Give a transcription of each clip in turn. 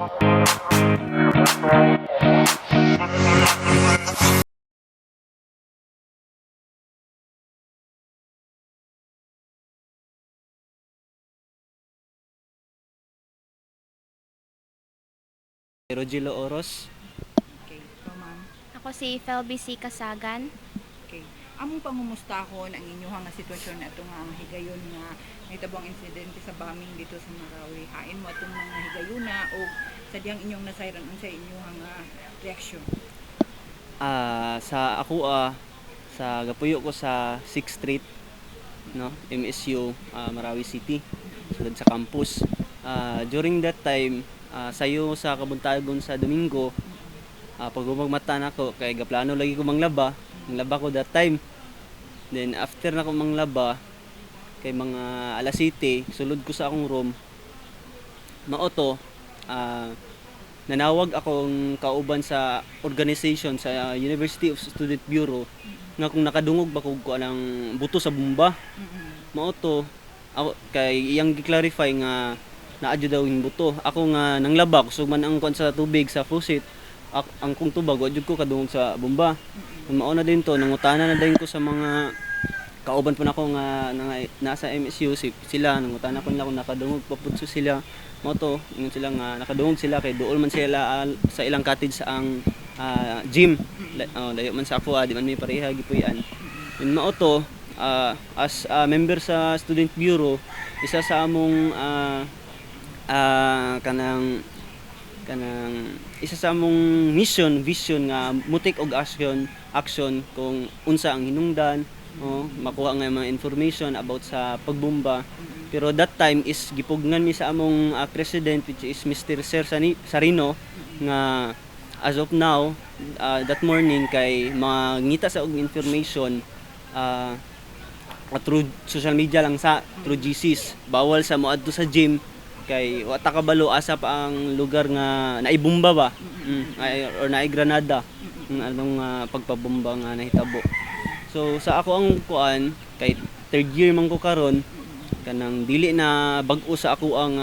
Rogilo Oros. Okay, ikaw ma'am. Ako si Felby C. Kasagan. Okay. Among pangumustahon ang inyong nga sitwasyon na itong nga higayon nga nahitabong insidente sa bombing dito sa Marawi. Hain mo itong mga higayuna o sadyang inyong nasayran sa inyong nga reaksyon. Sa ako sa gapuyo ko sa 6th Street, no, MSU, Marawi City, sulod sa campus. During that time, sayo sa kabuntagon sa Domingo, pag umagmata na ko kay gaplano lagi ko manglaba ko that time. Then after na ko manglaba kay mga alas 7, sulod ko sa akong room. Maoto, nanawag akong kauban sa organization sa University of Student Bureau nga kung nakadungog ba ko anang buto sa bomba. Maoto, ako kay iyang gi-clarify nga naadyo daw yung buto. Ako nga nanglaba kusog man ang kuan sa tubig sa faucet. Ang kung tubag wa jud ko kadungog sa bomba. Mao na din to, nangutana na din ko sa mga kauban po na ko nga nasa MSU sila, nangutana ko nila kung nakadungog pa pud sila. Mao to, ingon sila nga nakadungog sila kay duol man sila sa ilang cottage sa ang gym. Layo man sa ako, di man may pareha gipuy-an. Yun mao to, as member sa Student Bureau, isa sa among kanang isa sa among vision nga mutik og action kung unsa ang hinungdan, makuha nga mga information about sa pagbomba. Pero that time is gipugnan mi sa among president, which is Mr. Sir Sarino, nga as of now, that morning kay mangita sa og information through social media lang through GCs, bawal sa moadto sa gym kay wa ta kabalo asa pa ang lugar nga naibomba ba, or naigranada ng anong pagpabomba nga nahitabo. So sa ako ang kuan kay third year man ko karon, kanang dili na bag-o sa ako ang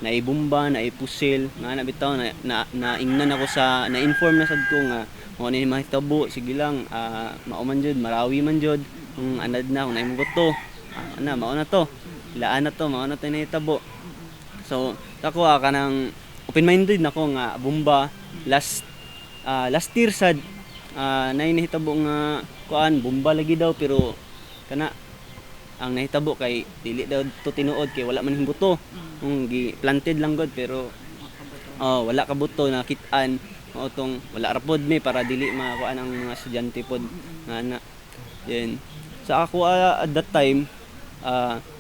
naibomba, naipusil nga nabitaw naingnan ako sa na-inform na sad ko nga mo ni mahitabo, sige lang, mao man jud, Marawi man jud, anad na kung naimong to, mao na to, ilaan na to, mao na to nahitabo. So ako kanang open-minded nako nga bomba last year sad, nahitabo nga kuan bomba lagi daw, pero kana ang nahitabo kay dili daw to tinuod kay wala man buto, gi planted lang god pero wala ka buto nakit-an. Mao tong wala ra pod mi para dili makuan ang mga estudyante pod nga ana. Then sa ako at that time,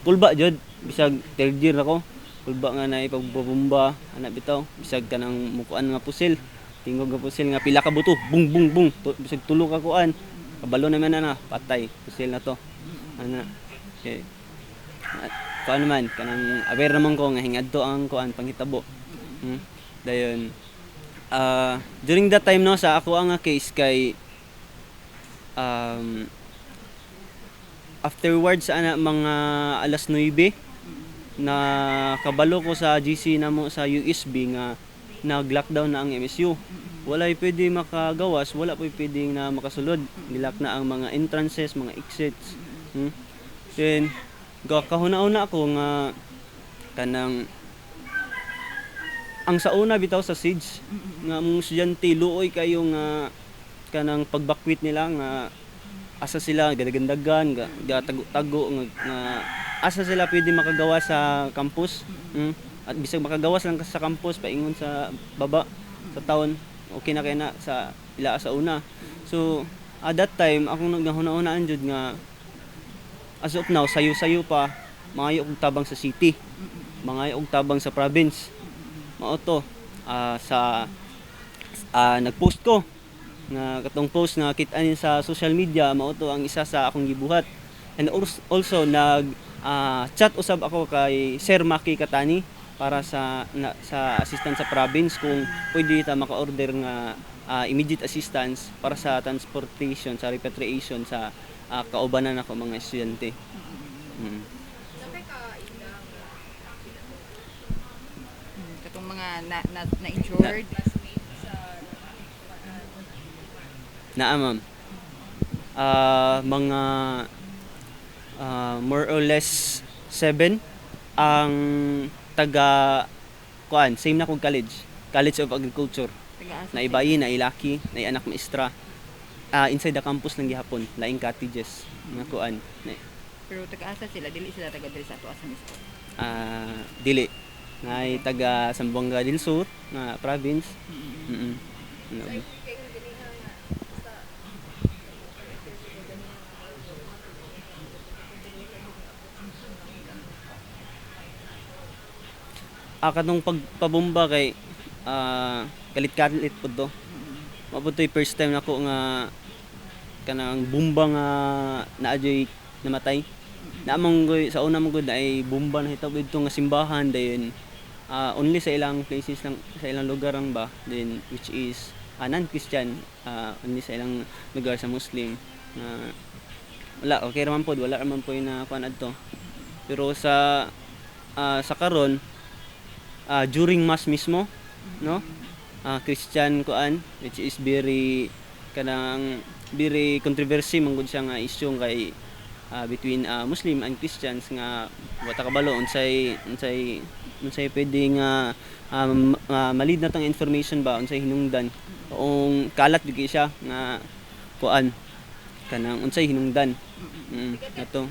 pulba jud bisag third year ako, pulba nga na ipagbomba ana bitaw, bisag kanang mukuan nga pusil, tingog nga pusil nga pila ka buto, bung bung bung, bisag tulo ka kuan, kabalo naman na patay pusil na to ana. Okay. Kuan naman kanang aware naman ko nga hingadto ang kuan panghitabo. Dayon during that time no sa ako ang case kay afterwards ana mga alas 9 na kabalo ko sa GC namo sa USB nga nag-lockdown na ang MSU. Wala pwede makagawas, wala pwede na makasulod. Nilak na ang mga entrances, mga exits. Then kahuna-una ako nga kanang ang sa una bitaw sa SIDS nga mga estudyante luoy kayo nga kanang pagbakwit nila nga asa sila gadagandagan tago nga asa sila pwede makagawa sa campus, at bisag makagawas lang sa campus paingon sa baba sa town, okay na kay na sa ila sa una. So at that time akong naghuna-unaan jud nga as of now sayo pa mga og tabang sa city, mga og tabang sa province. Mao to sa nagpost ko nga katong post nga kit-an sa social media, mao to ang isa sa akong gibuhat. And also chat usab ako kay Sir Maki Katani para sa assistance sa province kung pwede ta maka-order nga immediate assistance para sa transportation, sa repatriation sa kaubanan ako mga estudyante. Katong mga nga na injured? Naa ma'am. Mga more or less 7 ang taga kuan, same na kog College of Agriculture. Taga-asa Na sila? ibayi, na ilaki, na anak maestra. Inside the campus lang gihapon, laing cottages nga kuan. Pero taga-asa sila, dili sila taga diri sa ato asa mismo. Dili. Ngay taga Zamboanga del Sur nga province. Mm. Ano. Kanong pagpabomba kay kalit-kalit pud to. Mabot to'y first time nako nga kanang bomba nga naadyoy namatay. Naamang sa una mong gud ay bomba na hitabo dito nga simbahan dayon only sa ilang places lang, sa ilang lugar lang ba, then which is non-Christian, only sa ilang lugar sa Muslim na wala okay raman pod, wala raman po na kuan adto. Pero sa karon during mass mismo, no? Christian kuan, which is very controversy man gud siya nga issue kay between Muslim and Christians nga wata kabalo unsay pwedeng malid na tang information ba unsay hinungdan o kalat gyud siya nga kuan kanang unsay hinungdan ato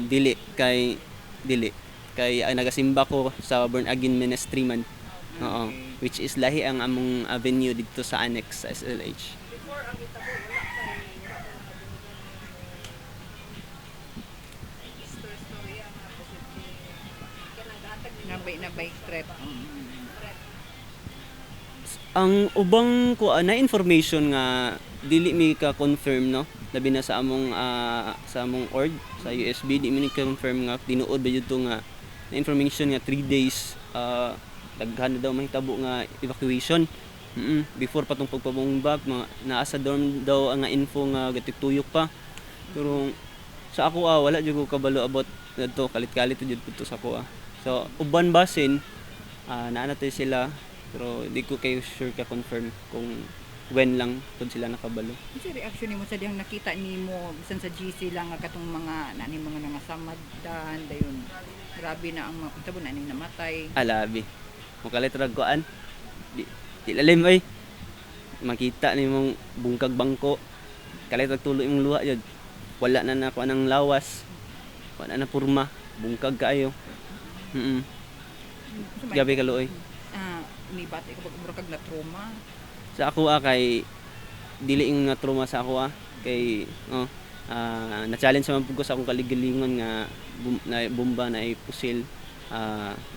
dili kay nagasimba ko sa Born Again Ministry man. Oo, which is lahi ang among venue dito sa annex sa SLH. Nabay threat. Ang ubang ko na information nga dili mi ka confirm, no, labi na sa among org sa USB di mi confirm nga tinuod ba jud nga na information nga 3 days daghan na daw mahitabo nga evacuation. Before pa tong pagpabomba naa sa dorm daw ang info nga gatituyok pa. Pero sa ako wala jud ko kabalo about adto, kalit-kalit jud pud sa ako. So uban basin naa natin sila pero di ko kayo sure ka confirm kung when lang pud sila nakabalo. Unsa reaction nimo sa dihang nakita nimo bisan sa GC lang nga katong mga mga nangasamadan dayon. Grabe na ang tabo na ning namatay. Alabi. Mukalit rag kuan. Di lalim ay. Makita nimong bungkag bangko. Kalit rag tulo imong luha jud. Wala na na kuan ang lawas. Wala na purma. Bungkag kaayo. Gabi kaluoy. Ni bata ko pag kag na trauma. Sa ako kay dili ing nga trauma sa ako kay na-challenge man pud ko sa akong kaligalingon nga bomba na pusil.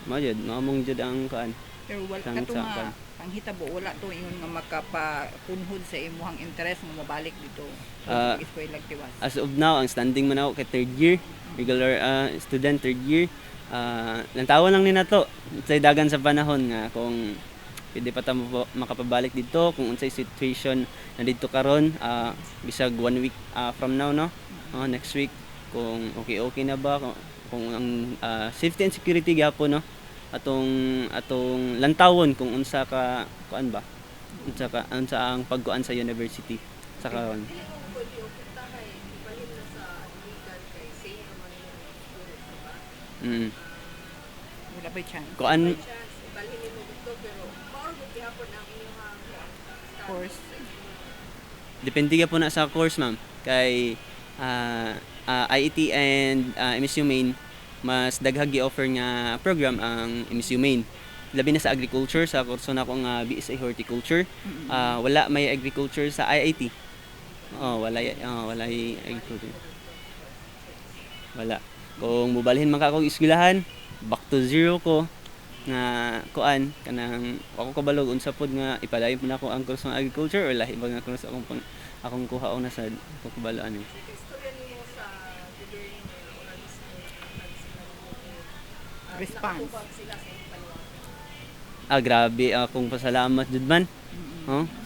Mao jud maamong jud ang kuan. Pero wala katong panghitabo wala to ingon nga makapapunhod sa imuhang interest nga mabalik dito. Eskwela tiwas. As of now ang standing man ako kay third year, regular student third year. Nantawan lang ni nato sa dagan sa panahon nga kung pwede pa ta makapabalik dito kung unsay situation na dito karon bisag 1 week from now, no, next week kung okay na ba kung ang safety and security gyapon, no, atong lantawon kung unsa ka kuan ba unsa ang pagkuan sa university sa karon. Wala ba chance? Kuan Course. depende ka po na sa course, ma'am. Kay IET and MSU Main mas daghag gi-offer nga program ang MSU Main. Labi na sa agriculture sa kurso na akong BSA Horticulture. Wala may agriculture sa IIT. Wala agriculture. Wala. Kung mubalhin man ka akong eskwelahan, back to zero ko nga kuan kanang ako kabalog unsa pod nga ipadayon na ako ang kurso ng agriculture or lahi ba nga kurso akong kuhaon na sa kabalaan ni. Response. Grabe akong pasalamat jud man.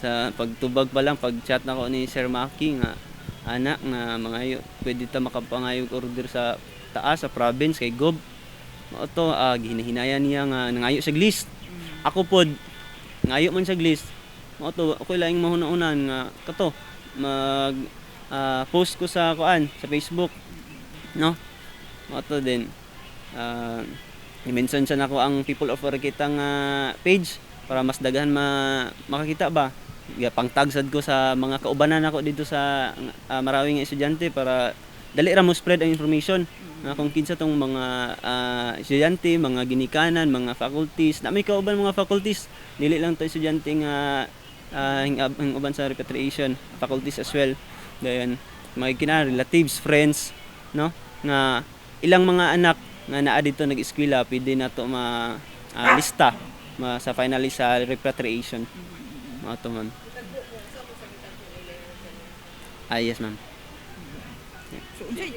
Sa pagtubag pa lang pag-chat nako ni Sir Maki nga anak nga mangayo pwede ta makapangayog order sa taas sa province kay Gob. mao to gihinahinayan niya nga nangayo siya list. Ako pod ngayo man siya list. Mao to ako laing mahuna-unan nga kato mag post ko sa sa Facebook, no? Mao to din i-mention siya nako ang People of Oroqueta nga page para mas daghan makakita ba. Pang tag sad ko sa mga kaubanan nako dito sa marawing estudyante para dali ra mo spread ang information na kung kinsa tong mga estudyante, mga ginikanan, mga faculties, na may kauban mga faculties, dili lang to estudyante nga uban sa repatriation faculties as well. Dayon mga relatives, friends, no, nga ilang mga anak nga naa dito nag-eskwela pwede na to lista sa finally sa repatriation. Mao to ma'am. Yes ma'am. So unsay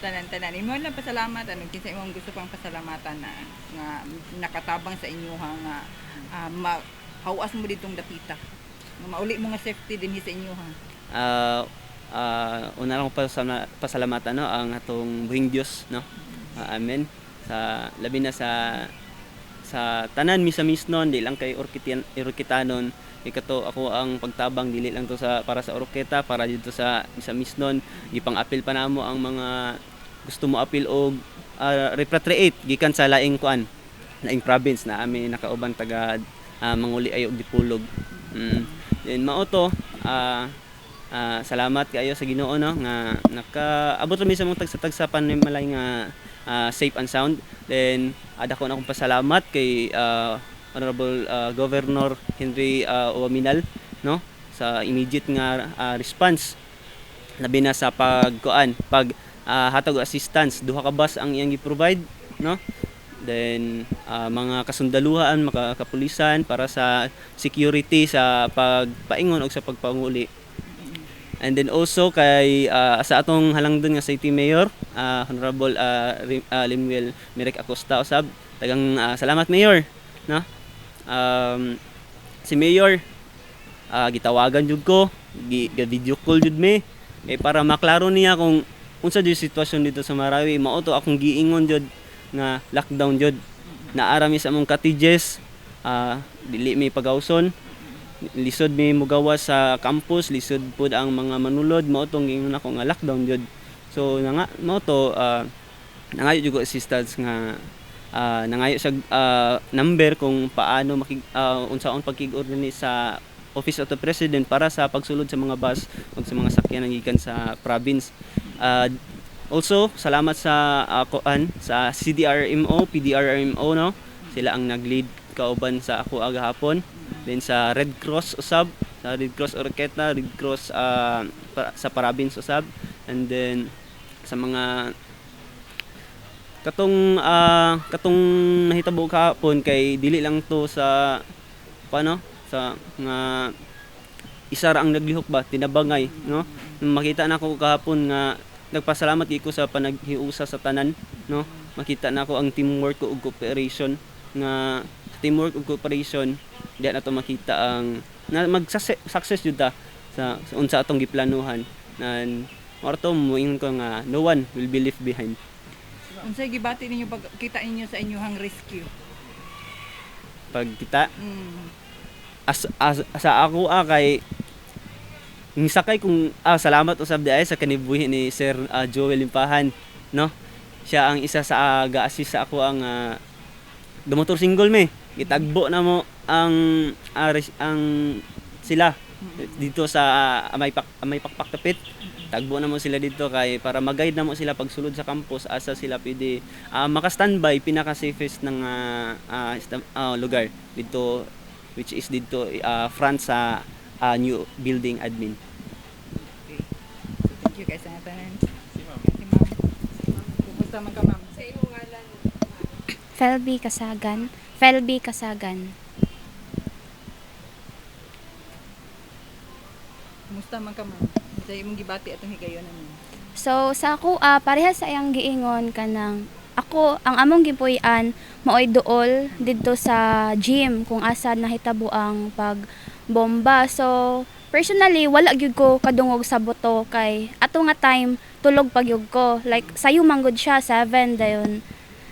tanan imo lang pasalamat kinsa imong gusto pang pasalamatan na nga nakatabang sa inyo nga hawas mo ditong dapita. Nga mauli mo nga safety dinhi sa inyo ha. Una lang ko pasalamatan no ang atong buhing Dios, no. Amen. Sa labi na sa tanan misnon di lang kay Oroquetanon ikato ako ang pagtabang dili lang to para sa Oroqueta para dito sa misnon gipang-apil pa namo ang mga gusto mo apil og repatriate gikan sa laing province na ami nakauban taga manguli ayo og dipulog. Then mao to salamat kayo sa Ginoo no nga nakaabot mi sa mga tagsa panimalay nga safe and sound. Then adako na akong pasalamat kay Honorable Governor Henry Uwaminal, no, sa immediate nga response labi na sa hatag assistance duha ka bus ang iyang gi-provide, no. Then mga kasundaluhan, mga kapulisan para sa security sa pagpaingon og sa pagpanguli. And then also kay sa atong halangdon nga City Mayor Honorable Lemuel Mirek Acosta usab tagang salamat Mayor, no. Si Mayor gitawagan jud ko, video call jud me para maklaro niya kung unsa jud sitwasyon dito sa Marawi. Mao to akong giingon jud nga lockdown jud naara mi sa among cottages, dili mi pagawson, lisod mi mugawas sa campus, lisod pud ang mga manulod. Mao tong giingon ako nga lockdown jud. So mao to nangayo jud ko assistance nga nangayo sa number kung paano unsaon pagkig-organize sa Office of the President para sa pagsulod sa mga bus ug sa mga sakyanan gikan sa province. Also salamat sa sa CDRMO, PDRMO, no. Sila ang nag-lead kauban sa ako agahapon. Then sa Red Cross usab, sa Red Cross Oroqueta, Red Cross sa province usab. And then sa mga katong nahitabo kahapon kay dili lang to sa sa nga isa ra ang naglihok ba tinabangay, no. Makita na ko kahapon nga nagpasalamat ko sa panaghiusa sa tanan, no. Makita na ko ang teamwork ug cooperation nga teamwork ug cooperation di na to makita ang mag-success jud ta sa unsa atong giplanuhan na orto moingon ko nga no one will be left behind. Unsay gibati ninyo pagkita ninyo sa inyong rescue? Pagkita sa ako kay sakay kung salamat usab di ay sa kanibuhi ni Sir Joel Limpahan, no. Siya ang isa sa ga-assist sa ako ang dumotor single me gitagbo na mo ang sila dito sa amay pakpak tapit. Tagbo na mo sila dito kay para mag-guide na mo sila pagsulod sa campus asa sila pwede maka-standby pinaka-safest ng lugar dito, which is dito front sa new building admin. Okay. So thank you guys sa tanan. Si ma'am. Kumusta man ka ma'am? Sa imong ngalan. Felby Kasagan. Kumusta man ka ma'am? Sa imong gibati atong higayon naman. So sa ako parehas sa iyang giingon kanang ako ang among gipuy-an maoy duol didto sa gym kung asa nahitabo ang pagbomba. So personally wala gyud ko kadungog sa boto kay at ato nga time tulog pagyug ko. Like sayo manggod siya 7 dayon.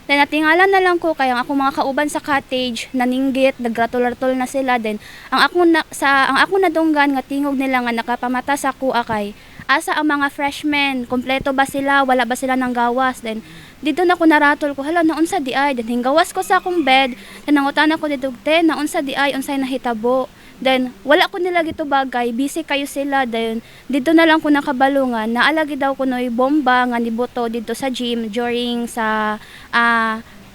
Then natingala na lang ko kay ang ako mga kauban sa cottage naninggit, nagratulartol na sila. Then ang ako nadunggan nga tingog nila nga nakapamata sa kuha kay asa ang mga freshmen, kompleto ba sila, wala ba sila nang gawas. Then dito na ko naratol ko, hala naunsa di ay. Then hinggawas ko sa akong bed, then nangutan ako dito, te naunsa di ay unsay nahitabo. Then wala ko nila gito bagay, busy kayo sila. Then dito na lang ko nakabalungan, naalagi daw ko noy bomba nga nibuto dito sa gym during sa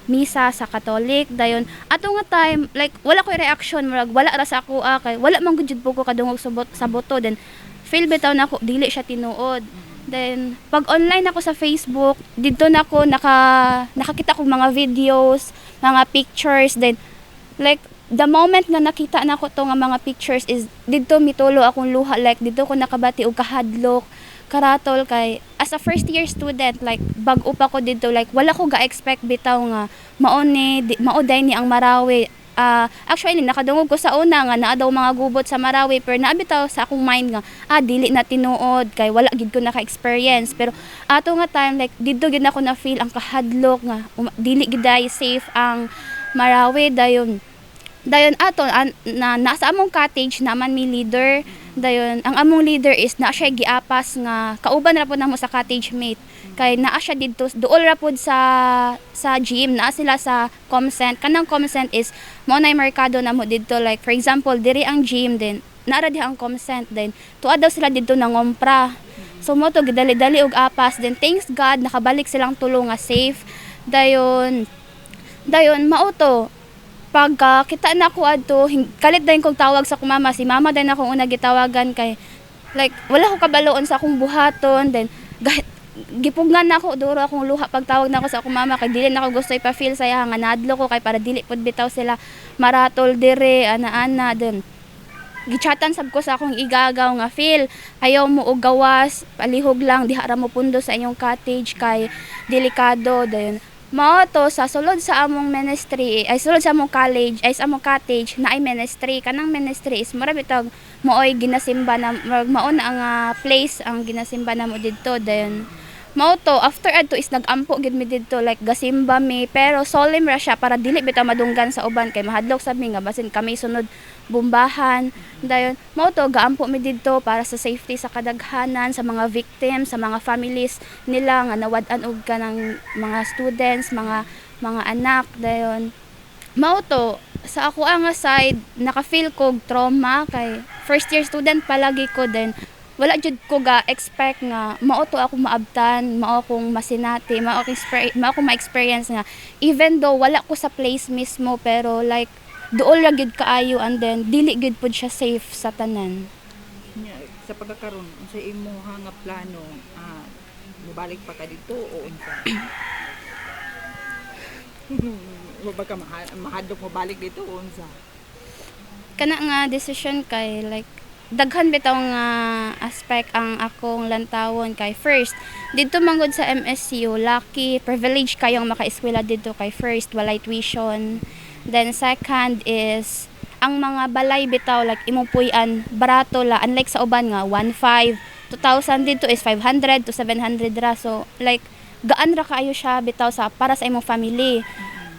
misa sa Catholic. Dayon ato nga time like wala ko reaction, murag wala ra sa ako kay wala man gud po ko kadungog sa boto. Then feel bitaw na ako dili siya tinuod. Then pag online ako sa Facebook, dito na ako nakakita ko mga videos, mga pictures. Then like the moment nga nakita na ko to nga mga pictures is dito mitulo akong luha, like dito ko nakabati og kahadlok karatol kay as a first year student, like bag-o pa ko dito, like wala ko ga-expect bitaw nga mauday ni ang Marawi. Actually nakadungog ko sa una nga naa daw mga gubot sa Marawi, pero naabitaw sa akong mind nga dili na tinuod kay wala gid ko naka-experience. Pero ato nga time like dito gid ako na feel ang kahadlok nga dili gid safe ang Marawi. Dayon ato nasa among cottage naman mi leader. Dayon ang among leader is na siya giapas nga kauban ra pud namo sa cottage mate kay naa siya didto duol ra pud sa gym, naa sila sa Comcent. Kanang Comcent is mo nay merkado namo didto, like for example diri ang gym, then naa ra diha ang Comcent, then tuwa daw sila didto nangompra. So mo to gidali-dali og apas, then thanks God nakabalik silang tulo nga safe. Dayon mao to pagka kita na ko adto, kalit din kong tawag sa akong mama. Si mama din akong una gitawagan kay like wala ko kabaloon sa akong buhaton. Then gipugnan na ako, duro akong luha pagtawag na ako sa akong mama kay dili na ako gusto ipa-feel saya nga nadlo ko kay para dili pud bitaw sila maratol dire ana-ana. Then gichatan sab ko sa akong igagaw nga feel ayaw mo og gawas, palihog lang diha ra mo pundo sa inyong cottage kay delikado. Dayon mao to sa sulod sa among ministry, ay sulod sa among college, ay sa among cottage na ay ministry. Kanang ministry is mura bitag mooy ginasimba na mao na ang place ang ginasimba namo didto. Then mao to after adto is nagampo gid mi didto, like gasimba mi pero solemn ra siya para dili bitaw madunggan sa uban kay mahadlok sad mi nga basin kami sunod bombahan. Dayon mao to gaampo mi didto para sa safety sa kadaghanan, sa mga victims, sa mga families nila nga nawad-an og kanang mga students, mga anak. Dayon mao to sa ako nga side naka-feel ko trauma kay first year student palagi ko. Then wala jud ko ga expect nga mao to ako maabtan, mao akong masinati, mao akong ma-experience nga even though wala ko sa place mismo, pero like duol ra gyud kaayo and then dili gyud pud siya safe sa tanan. Sa pagkakaroon unsa imong nga plano, mobalik pa ka dito o unsa? Baka mahadlok mo balik dito o unsa? Kana nga decision kay like daghan bitaw nga aspect ang akong lantawon kay first dito manggod sa MSU lucky privilege kayong maka-eskwela dito kay first walay tuition. Then second is ang mga balay bitaw like imong puy-an barato la, unlike sa uban nga 1,500 2,000 dito is 500 to 700 ra. So like gaan ra kaayo siya bitaw sa para sa imong family.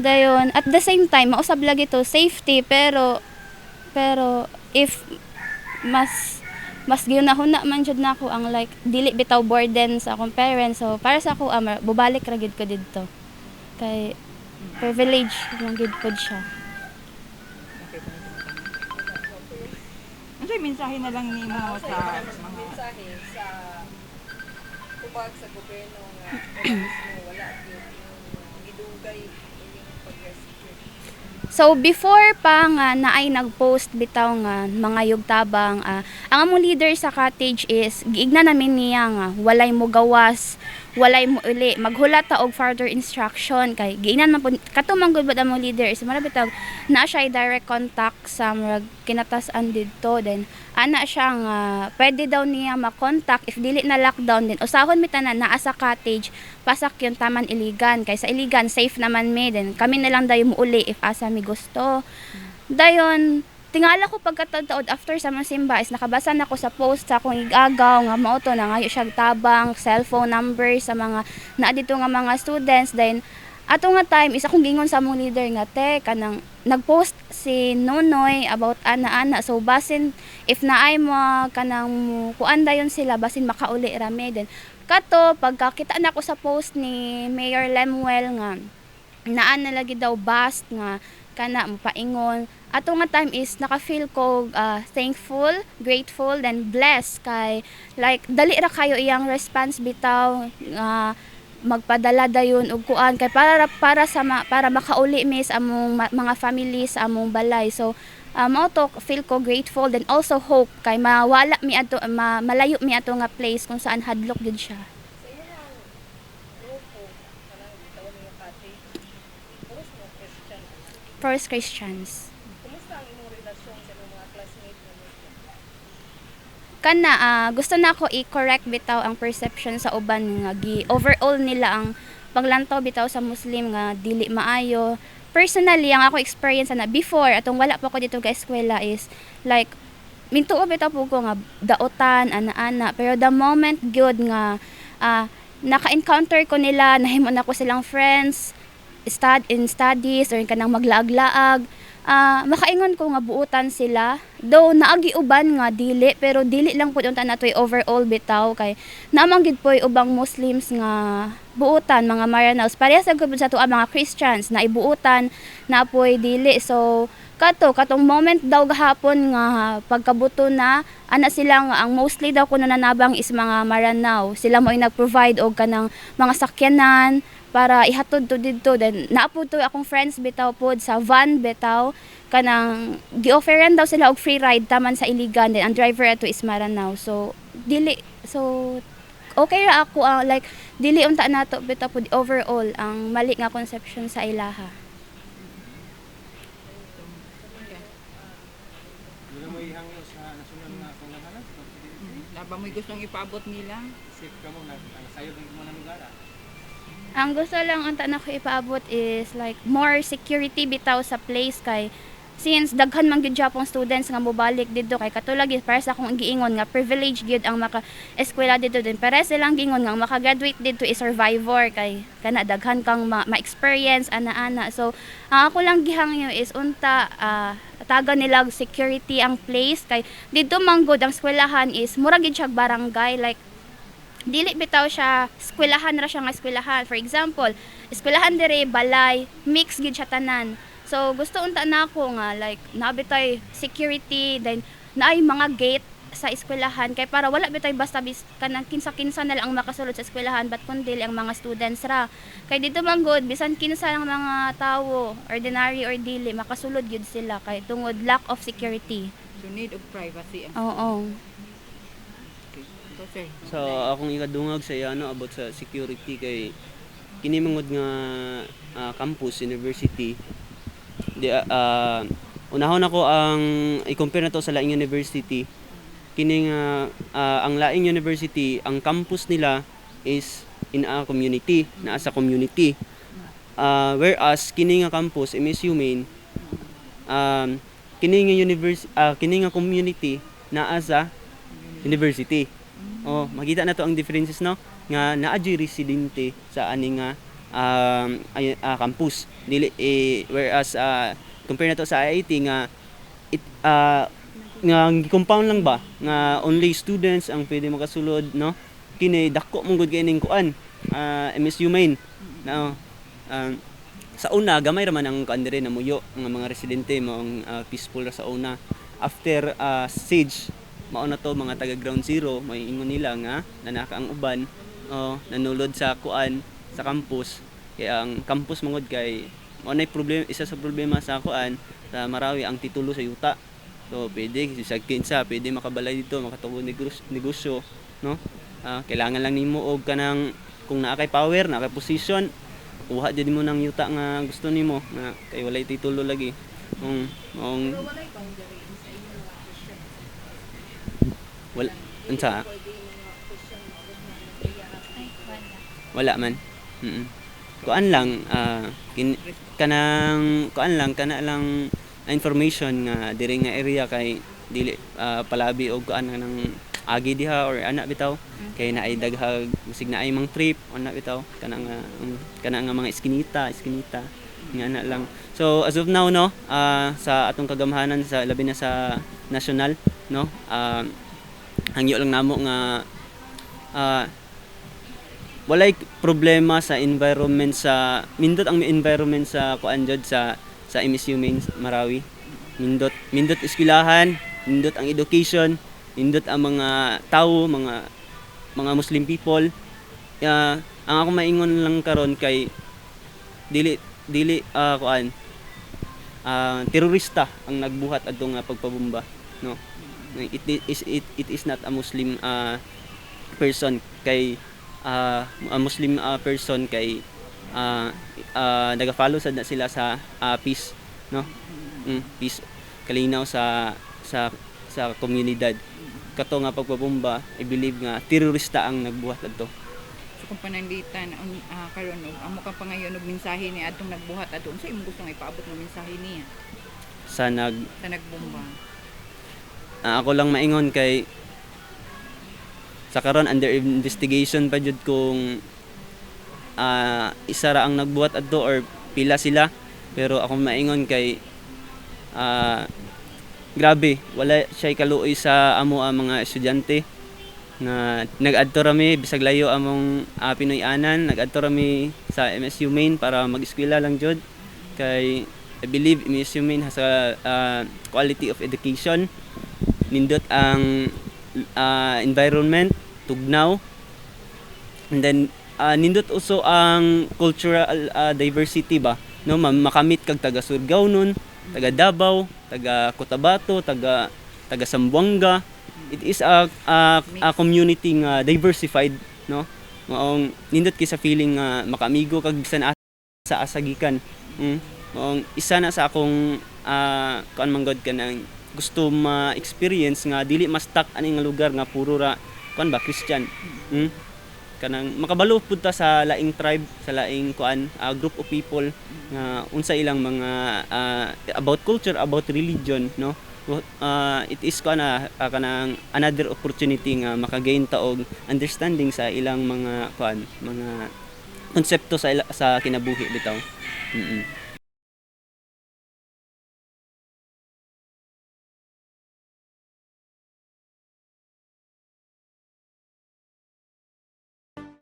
Dayon at the same time mausab lagi to safety, pero if mas ginahuna man jud nako ang like dili bitaw burden sa akong parents. So para sa ako bubalik ra gid ko didto kay privilege lang gid pod siya. Unsay mensahe na lang nimo sa mga mensahe sa tubag sa gobyerno nga mismo wala gyud gidugay ining pag-rescue? So before pa nga naay nagpost bitaw nga mga yugtabang, ang among leader sa cottage is giigna namin niya nga walay mo gawas, walay mo uli, maghula ta og further instruction kay giingnan man pud katumang gud bad among leader is mara bitaw na siya direct contact sa murag kinatasan didto. Then ana siya nga pwede daw niya ma-contact if dili na lockdown. Din usahon mi tanan naa sa cottage pasak yung taman Iligan kay sa Iligan safe naman mi. Then kami na lang dayon mo uli if asa mi gusto. Dayon tingala ko pagkataod after sa mga simba is nakabasa na ko sa post sa akong igagaw nga mao to na ngayo siya tabang cellphone number sa mga naa dito nga mga students. Then ato nga time is akong gingon sa among leader nga te kanang nagpost si Nonoy about ana-ana, so basin if naay mo kanang kuan dayon sila basin makauli rami. Then kato pagkakita na ko sa post ni Mayor Lemuel nga naan na lagi daw bust nga kana mapaingon, ato nga time is naka-feel ko thankful, grateful, then blessed kay like dali ra kayo iyang response bitaw magpadala dayon og kuan kay para para makauli mis among mga families sa among balay. So mao to feel ko grateful, then also hope kay mawala mi ato malayo mi ato nga place kung saan hadlok gid siya. Sa iyo ang grupo, kanang tawag niyo kati, puros mo Christian. First Christians. Kumusta ang imong relasyon sa imong mga classmates mo? Kana gusto na ako i-correct bitaw ang perception sa uban nga overall nila ang paglantaw bitaw sa Muslim nga dili maayo. Personally ang ako experience na before atong wala pa ko dito ka eskwela is like mintuo bitaw po ko nga daotan ana-ana, pero the moment good nga naka-encounter ko nila, nahimo na ko silang friends in studies or kanang maglaag-laag, makaingon ko nga buutan sila, though naagi uban nga dili, pero dili lang pud unta natoy overall bitaw kay namang gid poy ubang Muslims nga buutan mga Maranaos pareha sa gud sa tuwa mga Christians na ibuutan na poy dili. So katong moment daw gahapon nga pagkabuto na ana sila nga ang mostly daw kuno nanabang is mga Maranao, sila mo nag-provide og kanang mga sakyanan para ihatod to didto. Then naapod to akong friends bitaw pod sa van bitaw kanang gi-offeran daw sila og free ride taman sa Iligan, then ang driver ato is Maranao. So dili, so okay ra ako like dili unta nato bitaw pod overall ang mali nga conception sa ilaha. Ba may gustong ipaabot nila? Ang gusto lang unta na ko ipaabot is like more security bitaw sa place kay since daghan man gyud Japong students nga mobalik didto kay katulad gyud para sa akong giingon nga privilege gyud ang maka-eskwela didto din, para silang giingon nga maka-graduate didto is survivor kay kana daghan kang ma-experience ana-ana. So ang ako lang gihangyo is unta taga nila security ang place kay didto manggod ang eskwelahan is mura gid siya barangay, like dili bitaw siya eskwelahan ra siya nga eskwelahan. For example, eskwelahan dire balay, mix gid siya tanan. So gusto unta na ako nga like nabitay security, then naay mga gate sa eskwelahan kay para wala bitay basta kanang kinsa-kinsa na lang ang makasulod sa eskwelahan, but kundi ang mga students ra. Kay dito manggod bisan kinsa ang mga tawo, ordinary or dili, makasulod gyud sila kay tungod lack of security. So need of privacy. Oo. Okay. So, sir. So akong ikadungag sa ano about sa security kay kini mangod nga campus university di unahon ako ang i-compare na to sa laing university. Kini nga ang laing university ang campus nila is in a community, naa sa community, whereas kini nga campus MSU main kini nga community naa sa university. Makita na to ang differences no nga naa jay residente sa ani nga campus dili whereas compare na to sa IIT nga nga compound lang ba nga only students ang pwede makasulod no, kini dako mong gud kining kuan MSU main no. Sa una gamay ra man ang kuan dire na muyo nga mga residente mo ang peaceful ra sa una. After siege mao na to mga taga ground zero, may ingon nila nga nanaka ang uban nanulod sa kuan sa campus. Kaya ang campus mangod kay mo na problema, isa sa problema sa kuan sa Marawi ang titulo sa yuta. So pwede sa kinsa pwede makabalay dito, makatubo negosyo no. Kailangan lang nimo og kanang kung naa kay power, naa kay position, kuha jud mo nang yuta nga gusto nimo nga kay walay titulo lagi. Wala unsa? Wala man. Kuan lang kana lang information nga diri nga area kay dili palabi og kuan ng agi diha or ana bitaw kay naay daghag sig naay mang trip ana bitaw kana nga mga iskinita nga ana lang. So as of now no, sa atong kagamhanan sa labi na sa national no, hangyo lang namo nga walay problema sa environment sa nindot ang environment sa kuan jud sa MSU Main Marawi. Nindot eskwelahan, nindot ang education, nindot ang mga tao, mga Muslim people. Ang ako maingon lang karon kay dili kuan terorista ang nagbuhat adto nga pagpabomba no. It is not a Muslim person kay a Muslim person kay nagafollow sad na sila sa peace no. Peace kalinaw sa komunidad. Kato nga pagpabomba I believe nga terorista ang nagbuhat adto. So kung pananglitan karon og amo ka pangayon og mensahe ni adtong nagbuhat adto unsa imong gustong ipaabot nga mensahe niya Sa nagbomba? Ako lang maingon kay sa karon under investigation pa jud kung isa ra ang nagbuhat adto or pila sila, pero ako maingon kay grabe wala siya kaluoy sa amo ang mga estudyante na nag-adto rami bisag layo among Pinoy-anan, nag-adto rami sa MSU Main para mag-eskwela lang jud kay I believe MSU Main has a quality of education, nindot ang environment tugnaw, and then nindot uso ang cultural diversity ba no, makamit kag taga Surigao nun, taga Davao, taga Cotabato, taga Zamboanga. It is a community nga diversified no, maong nindot kay sa feeling nga makamigo kag bisan sa asagikan. Maong isa na sa akong kuan manggod kanang gusto ma-experience nga dili ma-stuck ani nga lugar nga puro ra kuan ba Christian. Kanang makabalo pud ta sa laing tribe, sa laing kuan group of people nga unsa ilang mga about culture, about religion no. It is kanang another opportunity nga makagain ta og understanding sa ilang mga kuan, mga konsepto sa kinabuhi bitaw.